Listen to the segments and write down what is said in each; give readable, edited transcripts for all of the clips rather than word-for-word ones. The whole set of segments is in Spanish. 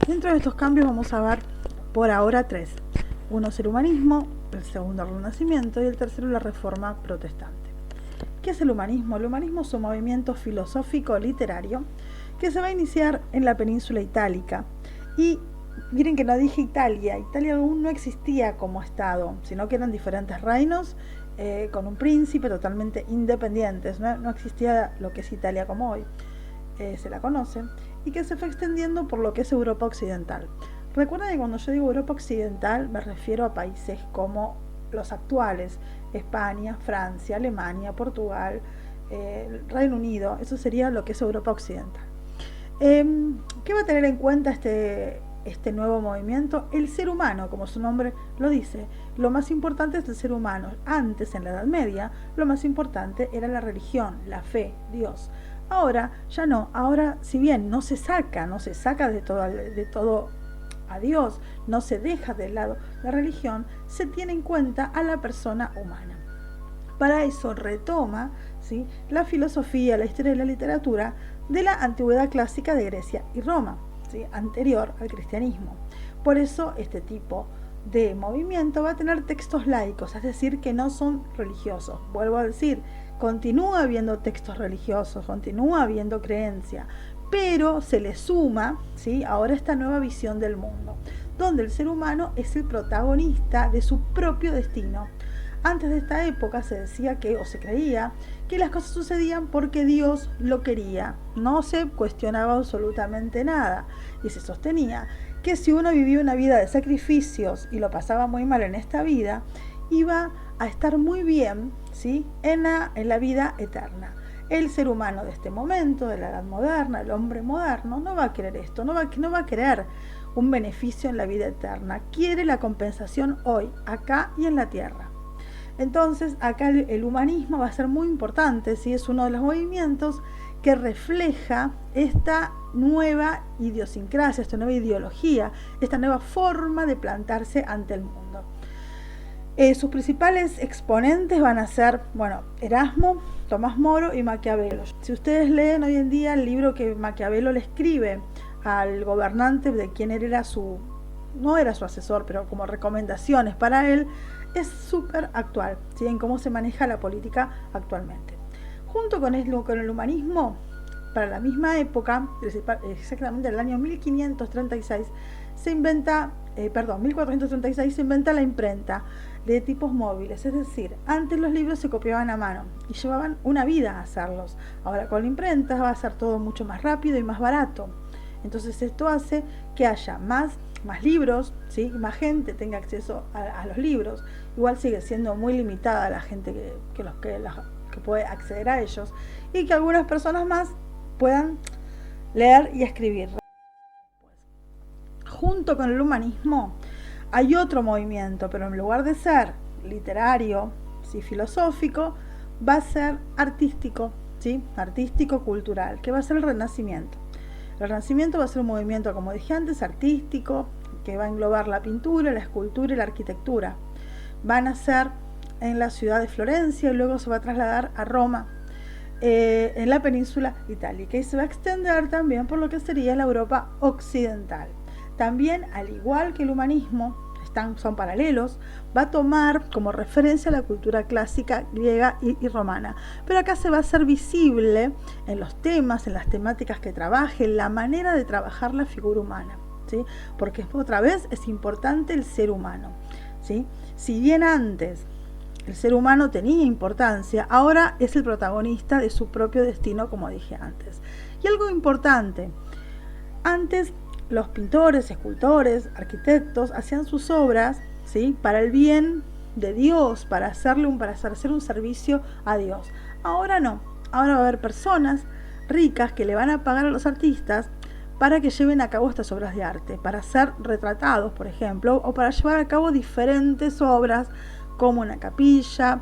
Dentro de estos cambios vamos a ver por ahora tres. Uno es el humanismo, el segundo el renacimiento y el tercero la reforma protestante. ¿Qué es el humanismo? El humanismo es un movimiento filosófico literario que se va a iniciar en la península itálica. Y miren que no dije Italia. Italia aún no existía como estado, sino que eran diferentes reinos con un príncipe totalmente independientes. No existía lo que es Italia como hoy. Se la conoce, y que se fue extendiendo por lo que es Europa Occidental. Recuerden que cuando yo digo Europa Occidental me refiero a países como los actuales: España, Francia, Alemania, Portugal, Reino Unido. Eso sería lo que es Europa Occidental. ¿Qué va a tener en cuenta este nuevo movimiento? El ser humano, como su nombre lo dice. Lo más importante es el ser humano. Antes, en la Edad Media, lo más importante era la religión, la fe, Dios. Ahora ya no. Ahora, si bien no se saca de todo a Dios, no se deja de lado la religión, se tiene en cuenta a la persona humana. Para eso retoma, ¿sí?, la filosofía, la historia y la literatura de la antigüedad clásica de Grecia y Roma, ¿sí?, anterior al cristianismo. Por eso este tipo de movimiento va a tener textos laicos, es decir, que no son religiosos. Vuelvo a decir, continúa habiendo textos religiosos, continúa habiendo creencia, pero se le suma, ¿sí?, ahora esta nueva visión del mundo, donde el ser humano es el protagonista de su propio destino. Antes de esta época se decía que, o se creía, que las cosas sucedían porque Dios lo quería. No se cuestionaba absolutamente nada. Y se sostenía que si uno vivía una vida de sacrificios y lo pasaba muy mal en esta vida, iba a estar muy bien, ¿sí?, en la vida eterna. El ser humano de este momento, de la edad moderna, el hombre moderno, no va a querer esto, no va a querer un beneficio en la vida eterna. Quiere la compensación hoy, acá y en la tierra. Entonces, acá el humanismo va a ser muy importante, ¿sí? Es uno de los movimientos que refleja esta nueva idiosincrasia, esta nueva ideología, esta nueva forma de plantarse ante el mundo. Sus principales exponentes van a ser, Erasmo, Tomás Moro y Maquiavelo. Si ustedes leen hoy en día el libro que Maquiavelo le escribe al gobernante, de quien él era no era su asesor, pero como recomendaciones para él, es súper actual, ¿sí?, en cómo se maneja la política actualmente. Junto con el humanismo, para la misma época, exactamente en el año 1536, 1436 se inventa la imprenta de tipos móviles. Es decir, antes los libros se copiaban a mano y llevaban una vida a hacerlos. Ahora con la imprenta va a ser todo mucho más rápido y más barato. Entonces esto hace que haya más libros, ¿sí?, más gente tenga acceso a los libros. Igual sigue siendo muy limitada la gente que puede acceder a ellos, y que algunas personas más puedan leer y escribir. Junto con el humanismo hay otro movimiento, pero en lugar de ser literario, ¿sí?, filosófico, va a ser artístico, ¿sí?, artístico-cultural, que va a ser el Renacimiento. El Renacimiento va a ser un movimiento, como dije antes, artístico, que va a englobar la pintura, la escultura y la arquitectura. Va a nacer en la ciudad de Florencia y luego se va a trasladar a Roma, en la península itálica, y se va a extender también por lo que sería la Europa occidental. También, al igual que el humanismo, son paralelos, va a tomar como referencia la cultura clásica griega y romana. Pero acá se va a hacer visible en los temas, en las temáticas que trabaje, la manera de trabajar la figura humana, ¿sí?, porque otra vez es importante el ser humano, ¿sí? Si bien antes el ser humano tenía importancia, ahora es el protagonista de su propio destino, como dije antes. Y algo importante, antes los pintores, escultores, arquitectos hacían sus obras, ¿sí?, para el bien de Dios, para hacer un servicio a Dios. Ahora no. Ahora va a haber personas ricas que le van a pagar a los artistas para que lleven a cabo estas obras de arte, para ser retratados, por ejemplo, o para llevar a cabo diferentes obras, como una capilla,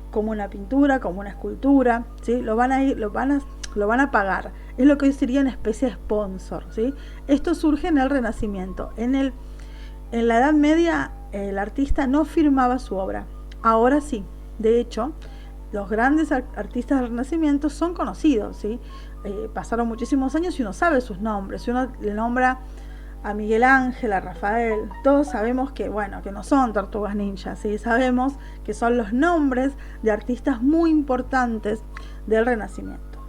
como una pintura, como una escultura, ¿sí? Lo van a pagar. Es lo que hoy sería una especie de sponsor, ¿sí? Esto surge en el Renacimiento. En la Edad Media el artista no firmaba su obra. Ahora sí. De hecho, los grandes artistas del Renacimiento son conocidos, ¿sí? Pasaron muchísimos años y uno sabe sus nombres. Si uno le nombra a Miguel Ángel, a Rafael. Todos sabemos que, bueno, que no son tortugas ninjas, ¿sí? Sabemos que son los nombres de artistas muy importantes del Renacimiento.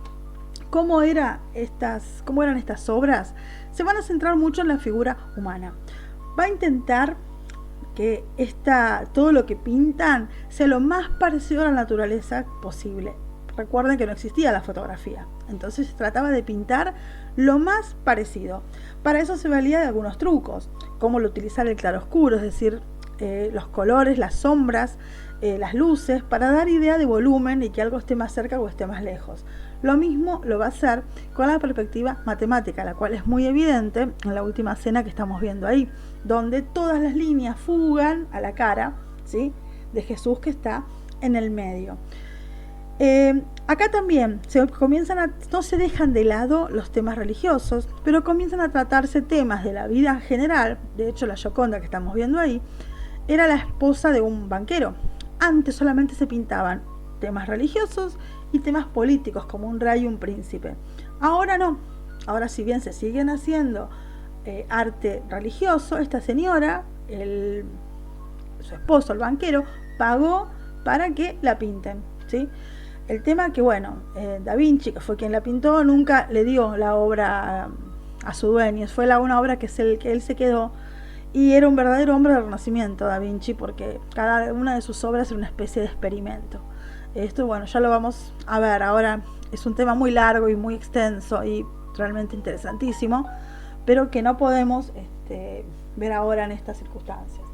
¿Cómo eran estas obras? Se van a centrar mucho en la figura humana. Va a intentar que todo lo que pintan sea lo más parecido a la naturaleza posible. Recuerden que no existía la fotografía, entonces se trataba de pintar lo más parecido. Para eso se valía de algunos trucos, como el utilizar el claroscuro, es decir, los colores, las sombras, las luces, para dar idea de volumen y que algo esté más cerca o esté más lejos. Lo mismo lo va a hacer con la perspectiva matemática, la cual es muy evidente en la última escena que estamos viendo ahí, donde todas las líneas fugan a la cara, ¿sí?, de Jesús, que está en el medio. Acá también no se dejan de lado los temas religiosos, pero comienzan a tratarse temas de la vida general. De hecho, la Gioconda que estamos viendo ahí era la esposa de un banquero. Antes solamente se pintaban temas religiosos y temas políticos, como un rey y un príncipe. Ahora no. Ahora, si bien se siguen haciendo arte religioso, esta señora, su esposo, el banquero, pagó para que la pinten, ¿sí? El tema que, bueno, Da Vinci, que fue quien la pintó, nunca le dio la obra a su dueño. Fue una obra que él se quedó, y era un verdadero hombre del Renacimiento, Da Vinci, porque cada una de sus obras era una especie de experimento. Esto, bueno, ya lo vamos a ver. Ahora es un tema muy largo y muy extenso y realmente interesantísimo, pero que no podemos ver ahora en estas circunstancias.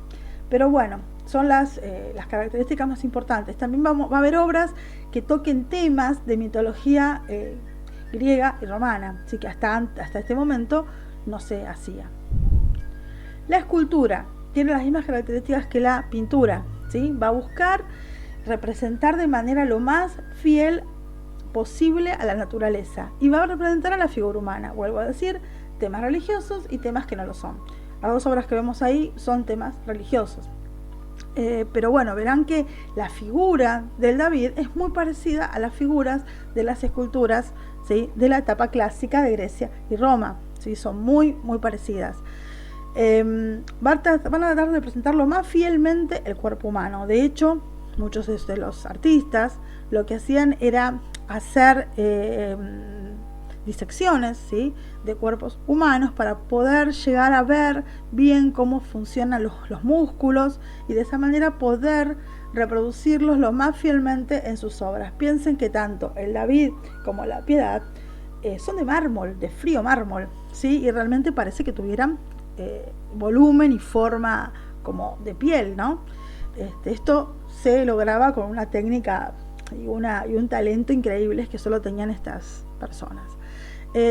Pero bueno, son las características más importantes. También va a haber obras que toquen temas de mitología griega y romana, así que hasta este momento no se hacía. La escultura tiene las mismas características que la pintura, ¿sí? Va a buscar representar de manera lo más fiel posible a la naturaleza y va a representar a la figura humana. Vuelvo a decir, temas religiosos y temas que no lo son. Las dos obras que vemos ahí son temas religiosos. Pero bueno, verán que la figura del David es muy parecida a las figuras de las esculturas, ¿sí?, de la etapa clásica de Grecia y Roma, ¿sí? Son muy, muy parecidas. Van a tratar de representar lo más fielmente el cuerpo humano. De hecho, muchos de los artistas lo que hacían era hacer disecciones, ¿sí?, de cuerpos humanos para poder llegar a ver bien cómo funcionan los músculos y de esa manera poder reproducirlos lo más fielmente en sus obras. Piensen que tanto el David como la Piedad son de mármol, de frío mármol, ¿sí?, y realmente parece que tuvieran volumen y forma como de piel, ¿no? Esto se lograba con una técnica y un talento increíbles que solo tenían estas personas.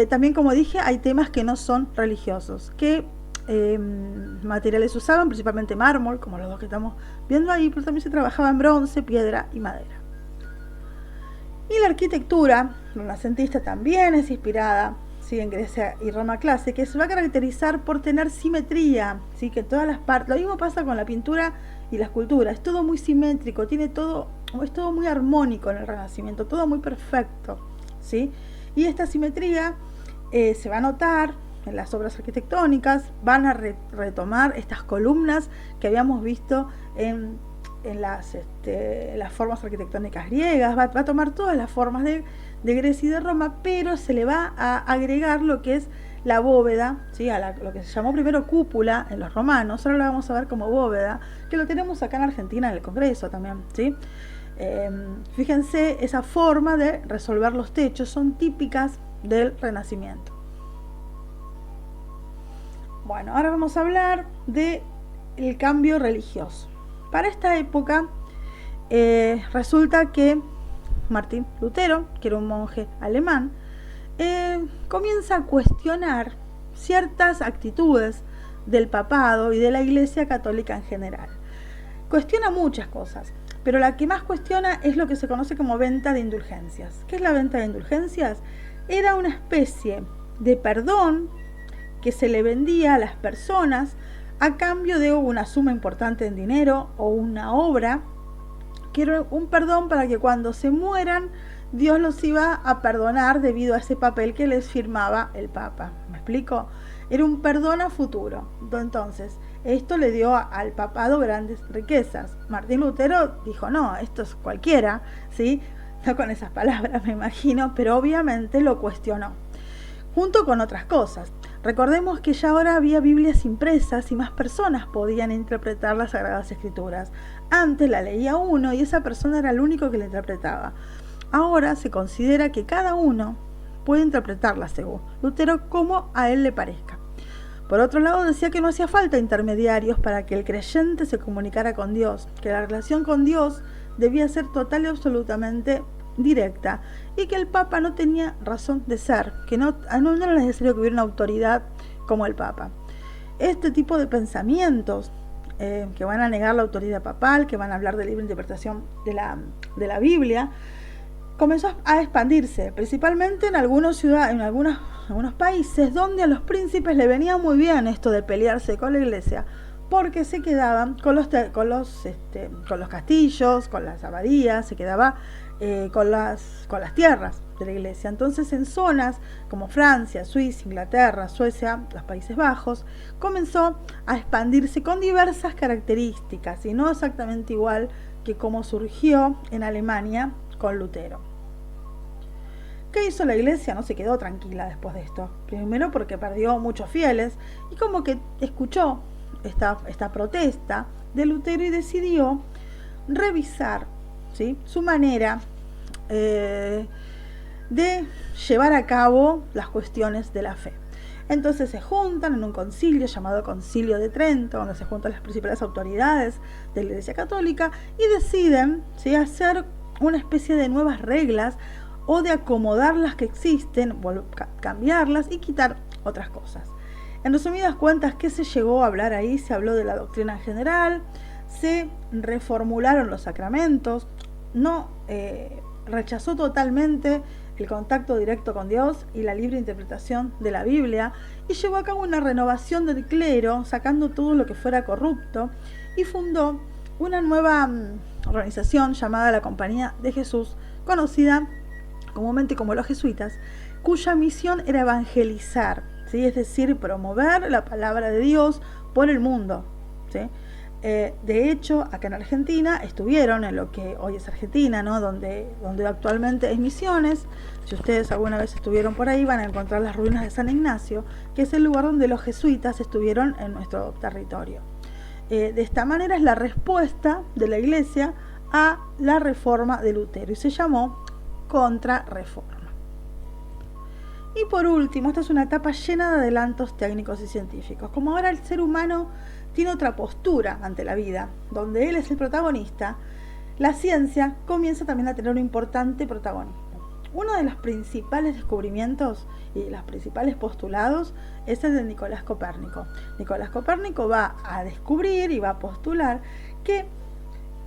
También, como dije, hay temas que no son religiosos. ¿Qué materiales usaban? Principalmente mármol, como los dos que estamos viendo ahí, pero también se trabajaba en bronce, piedra y madera. Y la arquitectura renacentista también es inspirada, ¿sí?, en Grecia y Roma clásica, que se va a caracterizar por tener simetría, ¿sí?, que todas las partes. Lo mismo pasa con la pintura y la escultura. Es todo muy simétrico, es todo muy armónico en el Renacimiento, todo muy perfecto, ¿sí? Y esta simetría se va a notar en las obras arquitectónicas. Van a retomar estas columnas que habíamos visto en las formas arquitectónicas griegas. Va a tomar todas las formas de Grecia y de Roma, pero se le va a agregar lo que es la bóveda, ¿sí?, lo que se llamó primero cúpula en los romanos. Ahora lo vamos a ver como bóveda, que lo tenemos acá en Argentina en el Congreso también, ¿sí? Fíjense, esa forma de resolver los techos son típicas del Renacimiento. Bueno, ahora vamos a hablar del cambio religioso. Para esta época resulta que Martín Lutero, que era un monje alemán, comienza a cuestionar ciertas actitudes del papado y de la Iglesia Católica en general. Cuestiona muchas cosas, pero la que más cuestiona es lo que se conoce como venta de indulgencias. ¿Qué es la venta de indulgencias? Era una especie de perdón que se le vendía a las personas a cambio de una suma importante en dinero o una obra, que era un perdón para que cuando se mueran Dios los iba a perdonar debido a ese papel que les firmaba el Papa. ¿Me explico? Era un perdón a futuro. Entonces, esto le dio al papado grandes riquezas. Martín Lutero dijo, no, esto es cualquiera, ¿sí? No con esas palabras, me imagino, pero obviamente lo cuestionó, junto con otras cosas. Recordemos que ya ahora había Biblias impresas y más personas podían interpretar las Sagradas Escrituras. Antes la leía uno y esa persona era el único que la interpretaba. Ahora se considera que cada uno puede interpretarla según Lutero como a él le parezca. Por otro lado, decía que no hacía falta intermediarios para que el creyente se comunicara con Dios, que la relación con Dios debía ser total y absolutamente directa, y que el Papa no tenía razón de ser, que no era necesario que hubiera una autoridad como el Papa. Este tipo de pensamientos que van a negar la autoridad papal, que van a hablar de libre interpretación de la Biblia, comenzó a expandirse, principalmente en algunas ciudades, en algunos países donde a los príncipes le venía muy bien esto de pelearse con la iglesia, porque se quedaban con los castillos, con las abadías, se quedaba con las tierras de la iglesia. Entonces, en zonas como Francia, Suiza, Inglaterra, Suecia, los Países Bajos, comenzó a expandirse con diversas características y no exactamente igual que como surgió en Alemania con Lutero. ¿Qué hizo la iglesia? No se quedó tranquila después de esto. Primero porque perdió muchos fieles y como que escuchó esta protesta de Lutero y decidió revisar, ¿sí?, su manera de llevar a cabo las cuestiones de la fe. Entonces se juntan en un concilio llamado Concilio de Trento, donde se juntan las principales autoridades de la Iglesia Católica y deciden, ¿sí?, hacer una especie de nuevas reglas o de acomodar las que existen, cambiarlas y quitar otras cosas. En resumidas cuentas, ¿qué se llegó a hablar ahí? Se habló de la doctrina general, se reformularon los sacramentos, rechazó totalmente el contacto directo con Dios y la libre interpretación de la Biblia, y llevó a cabo una renovación del clero, sacando todo lo que fuera corrupto, y fundó una nueva organización llamada la Compañía de Jesús, conocida comúnmente como los jesuitas, cuya misión era evangelizar, ¿sí?, es decir, promover la palabra de Dios por el mundo, ¿sí? De hecho, acá en Argentina estuvieron en lo que hoy es Argentina, ¿no?, donde actualmente es Misiones. Si ustedes alguna vez estuvieron por ahí, van a encontrar las ruinas de San Ignacio, que es el lugar donde los jesuitas estuvieron en nuestro territorio. De esta manera es la respuesta de la Iglesia a la reforma de Lutero y se llamó Contrarreforma. Y por último, esta es una etapa llena de adelantos técnicos y científicos. Como ahora el ser humano tiene otra postura ante la vida, donde él es el protagonista, la ciencia comienza también a tener un importante protagonismo. Uno de los principales descubrimientos y los principales postulados es el de Nicolás Copérnico. Nicolás Copérnico va a descubrir y va a postular que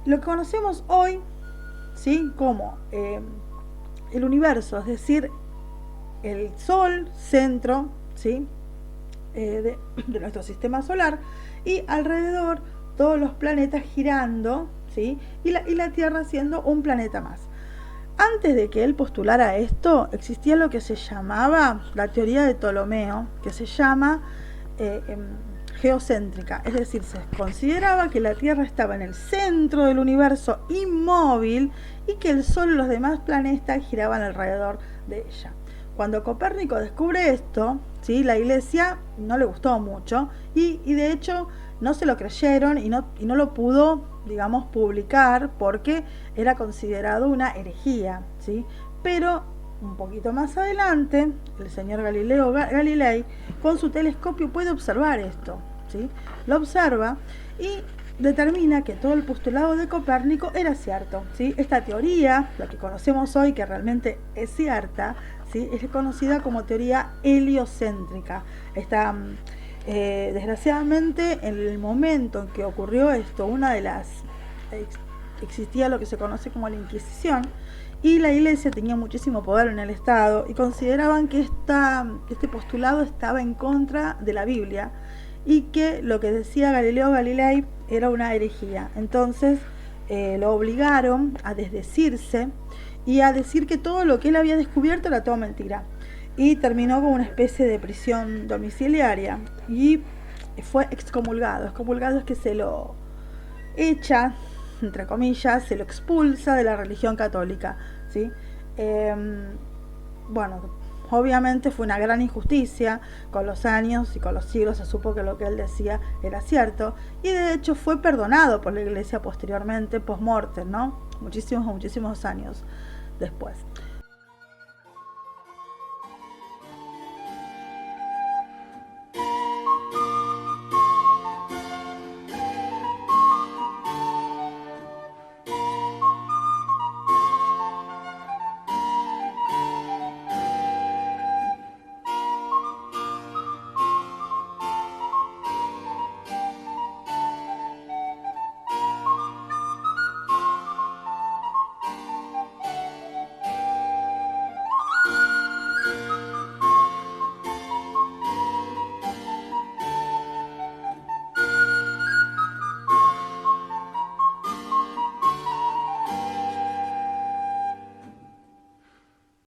lo que conocemos hoy, ¿sí?, como el universo, es decir, el Sol, centro, ¿sí?, de nuestro sistema solar, y alrededor todos los planetas girando, ¿sí?, y la Tierra siendo un planeta más. Antes de que él postulara esto, existía lo que se llamaba la teoría de Ptolomeo, que se llama geocéntrica, es decir, se consideraba que la Tierra estaba en el centro del universo inmóvil y que el Sol y los demás planetas giraban alrededor de ella. Cuando Copérnico descubre esto, ¿sí?, la Iglesia no le gustó mucho y de hecho no se lo creyeron y no lo pudo, digamos, publicar porque era considerado una herejía, ¿sí? Pero un poquito más adelante, el señor Galileo Galilei con su telescopio puede observar esto, ¿sí? Lo observa y determina que todo el postulado de Copérnico era cierto, ¿sí? Esta teoría, la que conocemos hoy, que realmente es cierta, ¿sí?, es conocida como teoría heliocéntrica. Desgraciadamente, en el momento en que ocurrió esto, existía lo que se conoce como la Inquisición, y la Iglesia tenía muchísimo poder en el Estado y consideraban que este postulado estaba en contra de la Biblia y que lo que decía Galileo Galilei era una herejía. Entonces lo obligaron a desdecirse y a decir que todo lo que él había descubierto era todo mentira. Y terminó con una especie de prisión domiciliaria y fue excomulgado. Excomulgado es que se lo echa, entre comillas, se lo expulsa de la religión católica, ¿sí? Bueno, obviamente fue una gran injusticia. Con los años y con los siglos se supo que lo que él decía era cierto, y de hecho fue perdonado por la iglesia posteriormente, post-mortem, ¿no? Muchísimos años después.